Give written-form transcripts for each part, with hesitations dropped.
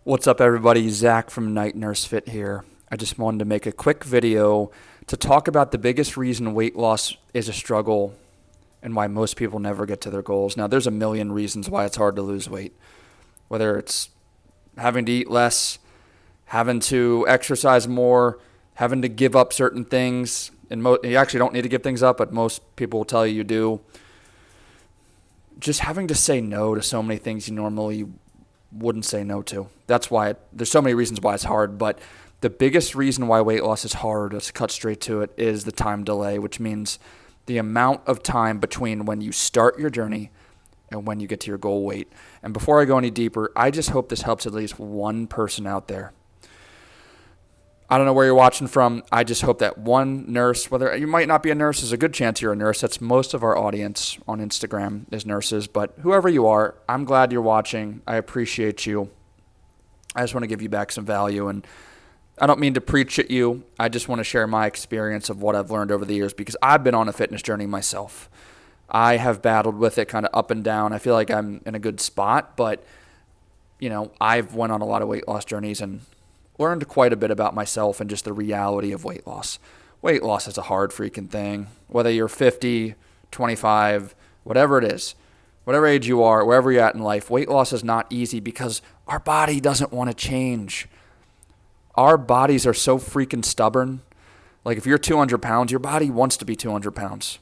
What's up, everybody? Zach from Night Nurse Fit here. I just wanted to make a quick video to talk about the biggest reason weight loss is a struggle and why most people never get to their goals. Now, there's a million reasons why it's hard to lose weight, whether it's having to eat less, having to exercise more, having to give up certain things. And you actually don't need to give things up, but most people will tell you do. Just having to say no to so many things you normally wouldn't say no to. That's why there's so many reasons why it's hard, but the biggest reason why weight loss is hard, let's cut straight to it, is the time delay, which means the amount of time between when you start your journey and when you get to your goal weight. And before I go any deeper, I just hope this helps at least one person out there. I don't know where you're watching from. I just hope that one nurse, whether you might not be a nurse, there's a good chance you're a nurse. That's most of our audience on Instagram is nurses. But whoever you are, I'm glad you're watching. I appreciate you. I just want to give you back some value. And I don't mean to preach at you. I just want to share my experience of what I've learned over the years because I've been on a fitness journey myself. I have battled with it kind of up and down. I feel like I'm in a good spot. But, I've went on a lot of weight loss journeys and learned quite a bit about myself and just the reality of weight loss. Weight loss is a hard freaking thing. Whether you're 50, 25, whatever it is, whatever age you are, wherever you're at in life, weight loss is not easy because our body doesn't want to change. Our bodies are so freaking stubborn. Like if you're 200 pounds, your body wants to be 200 pounds.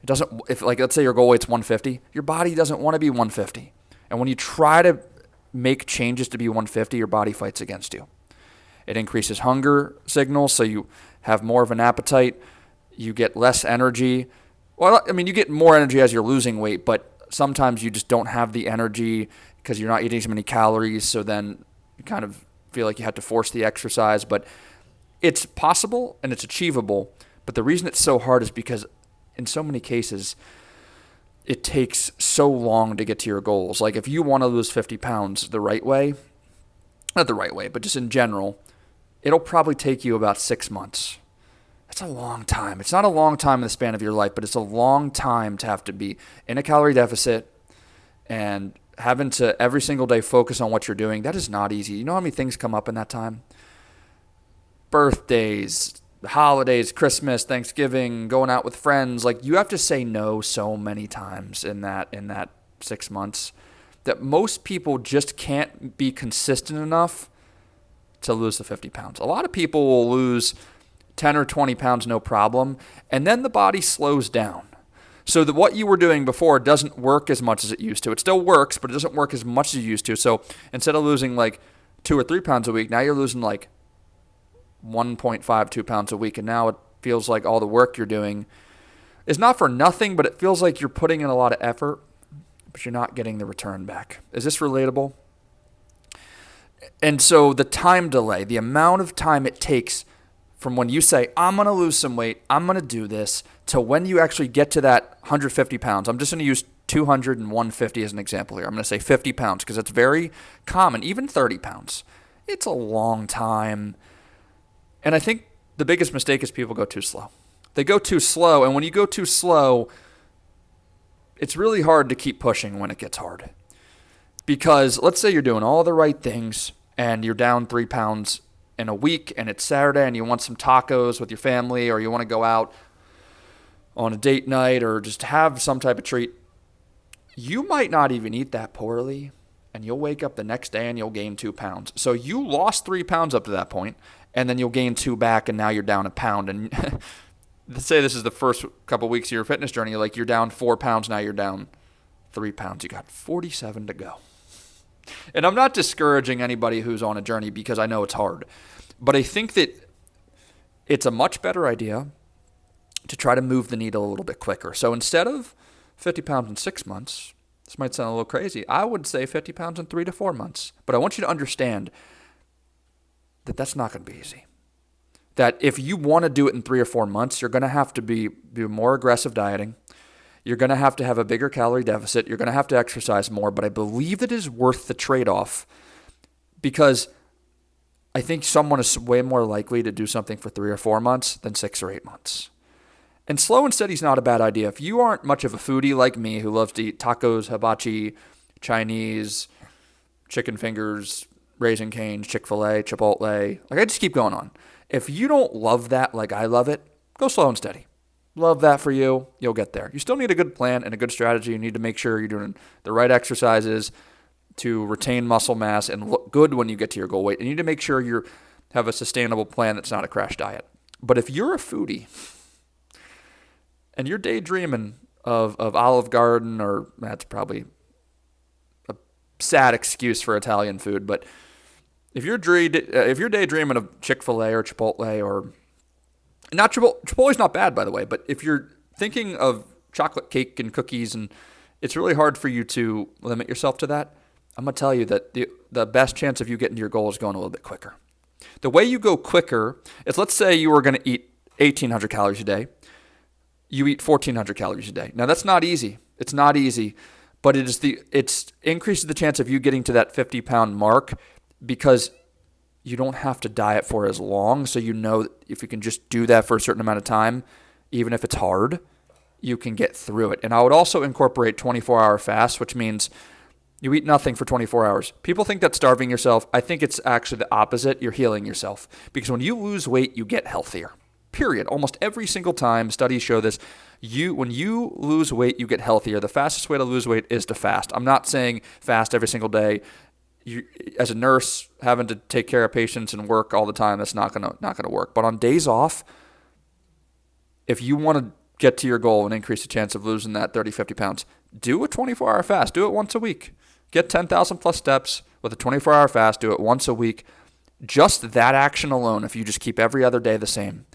It doesn't, let's say your goal weight's 150, your body doesn't want to be 150. And when you try to make changes to be 150, your body fights against you. It increases hunger signals, so you have more of an appetite. You get less energy. Well, you get more energy as you're losing weight, but sometimes you just don't have the energy because you're not eating so many calories, so then you kind of feel like you have to force the exercise. But it's possible and it's achievable, but the reason it's so hard is because in so many cases, it takes so long to get to your goals. Like if you want to lose 50 pounds the right way, not the right way, but just in general, it'll probably take you about 6 months. That's a long time. It's not a long time in the span of your life, but it's a long time to have to be in a calorie deficit and having to every single day focus on what you're doing. That is not easy. You know how many things come up in that time? Birthdays, holidays, Christmas, Thanksgiving, going out with friends. Like you have to say no so many times in that 6 months that most people just can't be consistent enough to lose the 50 pounds. A lot of people will lose 10 or 20 pounds no problem, and then the body slows down. So that what you were doing before doesn't work as much as it used to. It still works, but it doesn't work as much as it used to. So instead of losing like 2 or 3 pounds a week, now you're losing like 1.5, 2 pounds a week. And now it feels like all the work you're doing is not for nothing, but it feels like you're putting in a lot of effort, but you're not getting the return back. Is this relatable? And so the time delay, the amount of time it takes from when you say, I'm going to lose some weight, I'm going to do this, to when you actually get to that 150 pounds. I'm just going to use 200 and 150 as an example here. I'm going to say 50 pounds because it's very common, even 30 pounds. It's a long time. And I think the biggest mistake is people go too slow. They go too slow, and when you go too slow, it's really hard to keep pushing when it gets hard. Because let's say you're doing all the right things and you're down 3 pounds in a week and it's Saturday and you want some tacos with your family or you want to go out on a date night or just have some type of treat. You might not even eat that poorly and you'll wake up the next day and you'll gain 2 pounds. So you lost 3 pounds up to that point and then you'll gain 2 back and now you're down a pound. And let's say this is the first couple of weeks of your fitness journey. Like you're down 4 pounds, now you're down 3 pounds. You got 47 to go. And I'm not discouraging anybody who's on a journey because I know it's hard. But I think that it's a much better idea to try to move the needle a little bit quicker. So instead of 50 pounds in 6 months, this might sound a little crazy, I would say 50 pounds in 3 to 4 months. But I want you to understand that that's not going to be easy. That if you want to do it in 3 or 4 months, you're going to have to do more aggressive dieting. You're going to have a bigger calorie deficit. You're going to have to exercise more, but I believe that it is worth the trade-off because I think someone is way more likely to do something for 3 or 4 months than 6 or 8 months. And slow and steady is not a bad idea. If you aren't much of a foodie like me who loves to eat tacos, hibachi, Chinese, chicken fingers, Raising Cane's, Chick-fil-A, Chipotle. Like I just keep going on. If you don't love that like I love it, go slow and steady. Love that for you. You'll get there. You still need a good plan and a good strategy. You need to make sure you're doing the right exercises to retain muscle mass and look good when you get to your goal weight. And you need to make sure you have a sustainable plan that's not a crash diet. But if you're a foodie and you're daydreaming of Olive Garden, or that's probably a sad excuse for Italian food, but if you're daydreaming of Chick-fil-A or Chipotle, or not Chipotle's not bad, by the way, but if you're thinking of chocolate cake and cookies and it's really hard for you to limit yourself to that, I'm going to tell you that the best chance of you getting to your goal is going a little bit quicker. The way you go quicker is, let's say you were going to eat 1,800 calories a day. You eat 1,400 calories a day. Now, that's not easy. It's not easy, but it increases the chance of you getting to that 50-pound mark because you don't have to diet for as long. So you know if you can just do that for a certain amount of time, even if it's hard, you can get through it. And I would also incorporate 24-hour fast, which means you eat nothing for 24 hours. People think that's starving yourself. I think it's actually the opposite. You're healing yourself. Because when you lose weight, you get healthier. Period. Almost every single time, studies show this. When you lose weight, you get healthier. The fastest way to lose weight is to fast. I'm not saying fast every single day. You, as a nurse, having to take care of patients and work all the time, that's not gonna work. But on days off, if you want to get to your goal and increase the chance of losing that 30, 50 pounds, do a 24-hour fast. Do it once a week. Get 10,000 plus steps with a 24-hour fast. Do it once a week. Just that action alone, if you just keep every other day the same,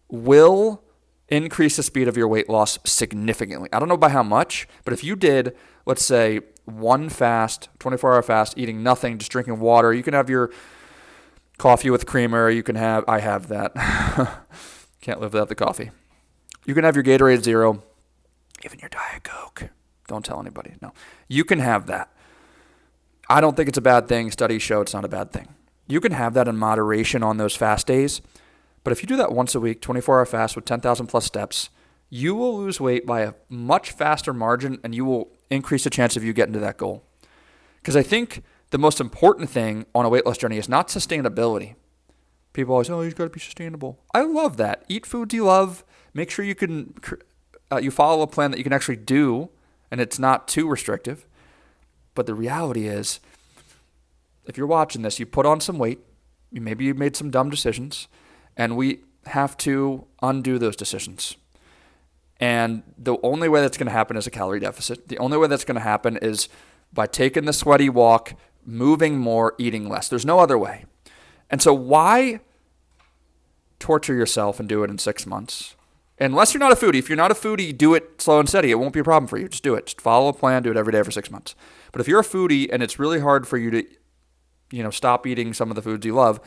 will increase the speed of your weight loss significantly. I don't know by how much, but if you did, let's say, one fast, 24-hour fast, eating nothing, just drinking water, you can have your coffee with creamer. I have that. Can't live without the coffee. You can have your Gatorade Zero, even your Diet Coke. Don't tell anybody. No. You can have that. I don't think it's a bad thing. Studies show it's not a bad thing. You can have that in moderation on those fast days. But if you do that once a week, 24-hour fast with 10,000 plus steps, you will lose weight by a much faster margin and you will increase the chance of you getting to that goal. Because I think the most important thing on a weight loss journey is not sustainability. People always, you've got to be sustainable. I love that. Eat foods you love. Make sure you follow a plan that you can actually do and it's not too restrictive. But the reality is, if you're watching this, you put on some weight, maybe you made some dumb decisions, and we have to undo those decisions. And the only way that's going to happen is a calorie deficit. The only way that's going to happen is by taking the sweaty walk, moving more, eating less. There's no other way. And so why torture yourself and do it in 6 months? Unless you're not a foodie. If you're not a foodie, do it slow and steady. It won't be a problem for you. Just do it. Just follow a plan. Do it every day for 6 months. But if you're a foodie and it's really hard for you to, stop eating some of the foods you love,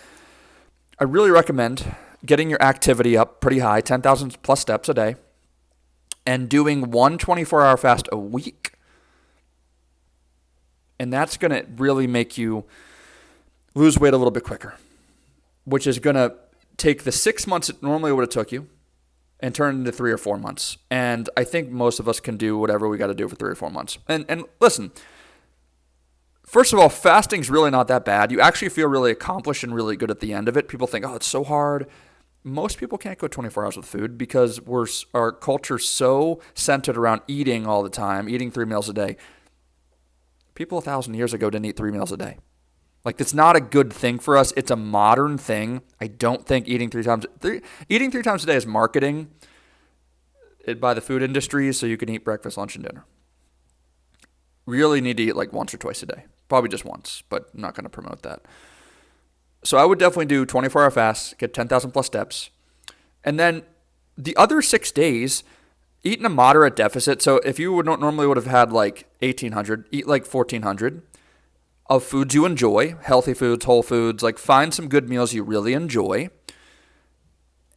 I really recommend getting your activity up pretty high, 10,000 plus steps a day, and doing one 24-hour fast a week. And that's going to really make you lose weight a little bit quicker, which is going to take the 6 months it normally would have took you and turn it into 3 or 4 months. And I think most of us can do whatever we got to do for 3 or 4 months. And listen, first of all, fasting's really not that bad. You actually feel really accomplished and really good at the end of it. People think, it's so hard. Most people can't go 24 hours with food because our culture's so centered around eating all the time, eating 3 meals a day. People 1,000 years ago didn't eat 3 meals a day. Like, that's not a good thing for us. It's a modern thing. I don't think eating three times a day is marketing by the food industry so you can eat breakfast, lunch, and dinner. Really need to eat like once or twice a day. Probably just once, but I'm not going to promote that. So I would definitely do 24-hour fasts, get 10,000 plus steps. And then the other 6 days, eat in a moderate deficit. So if you normally would have had like 1,800, eat like 1,400 of foods you enjoy, healthy foods, whole foods. Like, find some good meals you really enjoy.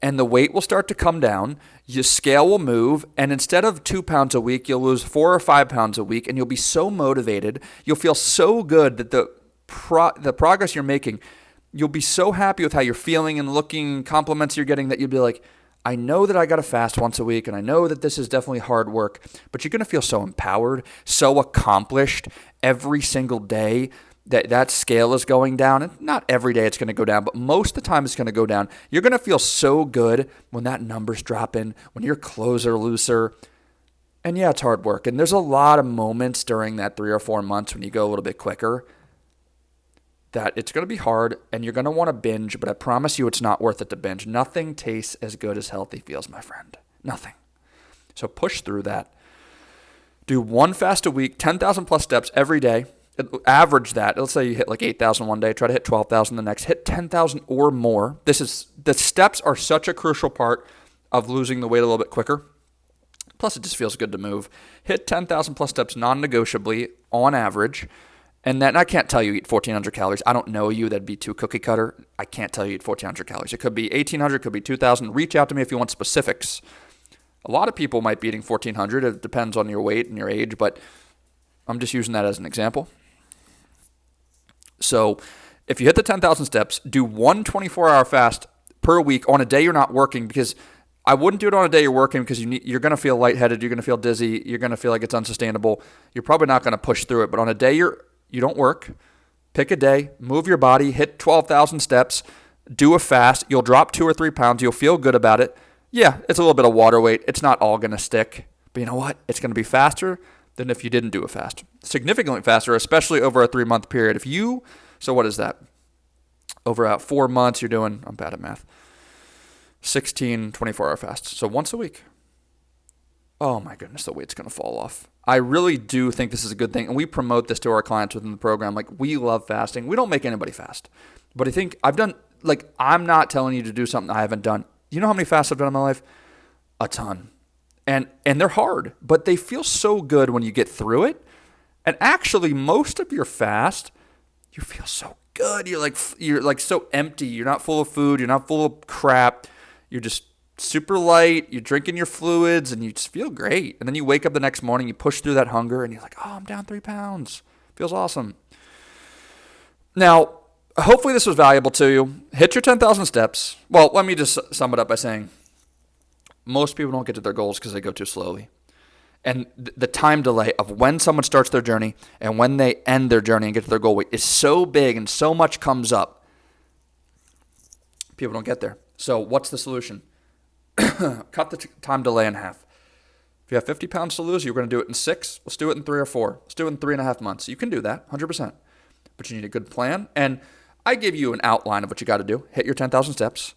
And the weight will start to come down. Your scale will move. And instead of 2 pounds a week, you'll lose 4 or 5 pounds a week. And you'll be so motivated. You'll feel so good that the progress you're making, you'll be so happy with how you're feeling and looking, compliments you're getting, that you'll be like, I know that I got to fast once a week, and I know that this is definitely hard work, but you're going to feel so empowered, so accomplished every single day. that scale is going down. And not every day it's going to go down, but most of the time it's going to go down. You're going to feel so good when that number's dropping, when your clothes are looser. And yeah, it's hard work. And there's a lot of moments during that 3 or 4 months when you go a little bit quicker that it's going to be hard and you're going to want to binge, but I promise you it's not worth it to binge. Nothing tastes as good as healthy feels, my friend. Nothing. So push through that. Do one fast a week, 10,000 plus steps every day. Average that. Let's say you hit like 8,000 one day, try to hit 12,000 the next, hit 10,000 or more. The steps are such a crucial part of losing the weight a little bit quicker. Plus, it just feels good to move. Hit 10,000 plus steps non-negotiably on average. And then I can't tell you eat 1,400 calories. I don't know you. That'd be too cookie cutter. I can't tell you eat 1,400 calories. It could be 1,800, could be 2,000. Reach out to me if you want specifics. A lot of people might be eating 1,400. It depends on your weight and your age, but I'm just using that as an example. So if you hit the 10,000 steps, do one 24-hour fast per week on a day you're not working, because I wouldn't do it on a day you're working because you're going to feel lightheaded, you're going to feel dizzy, you're going to feel like it's unsustainable. You're probably not going to push through it. But on a day you don't work, pick a day, move your body, hit 12,000 steps, do a fast. You'll drop 2 or 3 pounds. You'll feel good about it. Yeah, it's a little bit of water weight. It's not all going to stick. But you know what? It's going to be faster than if you didn't do a fast. Significantly faster, especially over a 3-month period. So what is that? Over 4 months, you're doing, I'm bad at math, 16 24-hour fasts. So once a week. Oh my goodness, the weight's going to fall off. I really do think this is a good thing. And we promote this to our clients within the program. Like, we love fasting. We don't make anybody fast. But I think I'm not telling you to do something I haven't done. You know how many fasts I've done in my life? A ton. And they're hard, but they feel so good when you get through it. And actually, most of your fast, you feel so good. You're like so empty. You're not full of food. You're not full of crap. You're just super light. You're drinking your fluids, and you just feel great. And then you wake up the next morning, you push through that hunger, and you're like, oh, I'm down 3 pounds. Feels awesome. Now, hopefully this was valuable to you. Hit your 10,000 steps. Well, let me just sum it up by saying most people don't get to their goals because they go too slowly. And the time delay of when someone starts their journey and when they end their journey and get to their goal weight is so big, and so much comes up. People don't get there. So what's the solution? Cut the time delay in half. If you have 50 pounds to lose, you're going to do it in 6. Let's do it in 3 or 4. Let's do it in 3.5 months. You can do that, 100%. But you need a good plan. And I give you an outline of what you got to do. Hit your 10,000 steps.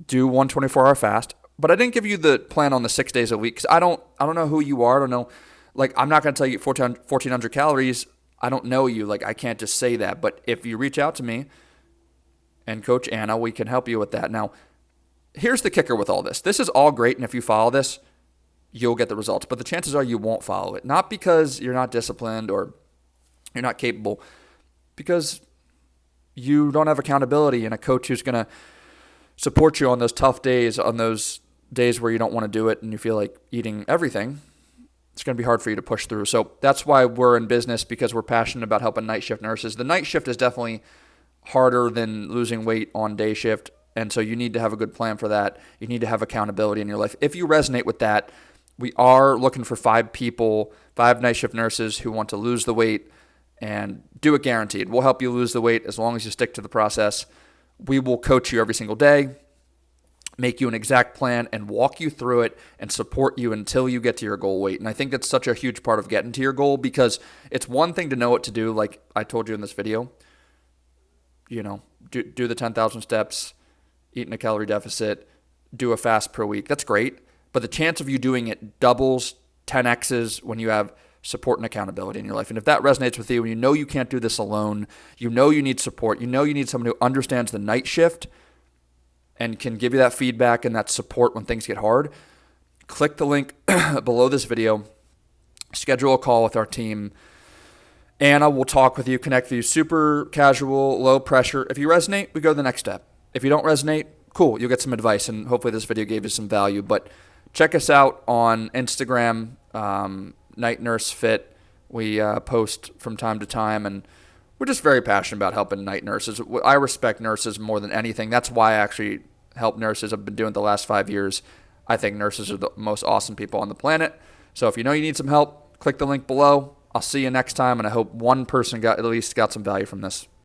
Do one 24-hour fast. But I didn't give you the plan on the 6 days a week because I don't know who you are. I don't know. Like, I'm not going to tell you 1,400 calories. I don't know you. Like, I can't just say that. But if you reach out to me and Coach Anna, we can help you with that. Now, here's the kicker with all this. This is all great, and if you follow this, you'll get the results. But the chances are you won't follow it. Not because you're not disciplined or you're not capable, because you don't have accountability and a coach who's going to support you on those tough days, on those days where you don't want to do it and you feel like eating everything. It's going to be hard for you to push through. So that's why we're in business, because we're passionate about helping night shift nurses. The night shift is definitely harder than losing weight on day shift. And so you need to have a good plan for that. You need to have accountability in your life. If you resonate with that, we are looking for 5 night shift nurses who want to lose the weight and do it guaranteed. We'll help you lose the weight as long as you stick to the process. We will coach you every single day, make you an exact plan, and walk you through it and support you until you get to your goal weight. And I think that's such a huge part of getting to your goal, because it's one thing to know what to do, like I told you in this video. You know, do the 10,000 steps, eat in a calorie deficit, do a fast per week. That's great. But the chance of you doing it doubles, 10x's when you have support and accountability in your life. And if that resonates with you, and you know you can't do this alone, you know you need support, you know you need someone who understands the night shift and can give you that feedback and that support when things get hard, click the link below this video, schedule a call with our team. Anna will talk with you, connect with you, super casual, low pressure. If you resonate, we go to the next step. If you don't resonate, cool, you'll get some advice, and hopefully this video gave you some value. But check us out on Instagram, Night Nurse Fit. We post from time to time, and we're just very passionate about helping night nurses. I respect nurses more than anything. That's why I actually help nurses. I've been doing it the last 5 years. I think nurses are the most awesome people on the planet. So if you know you need some help, click the link below. I'll see you next time, and I hope one person at least got some value from this.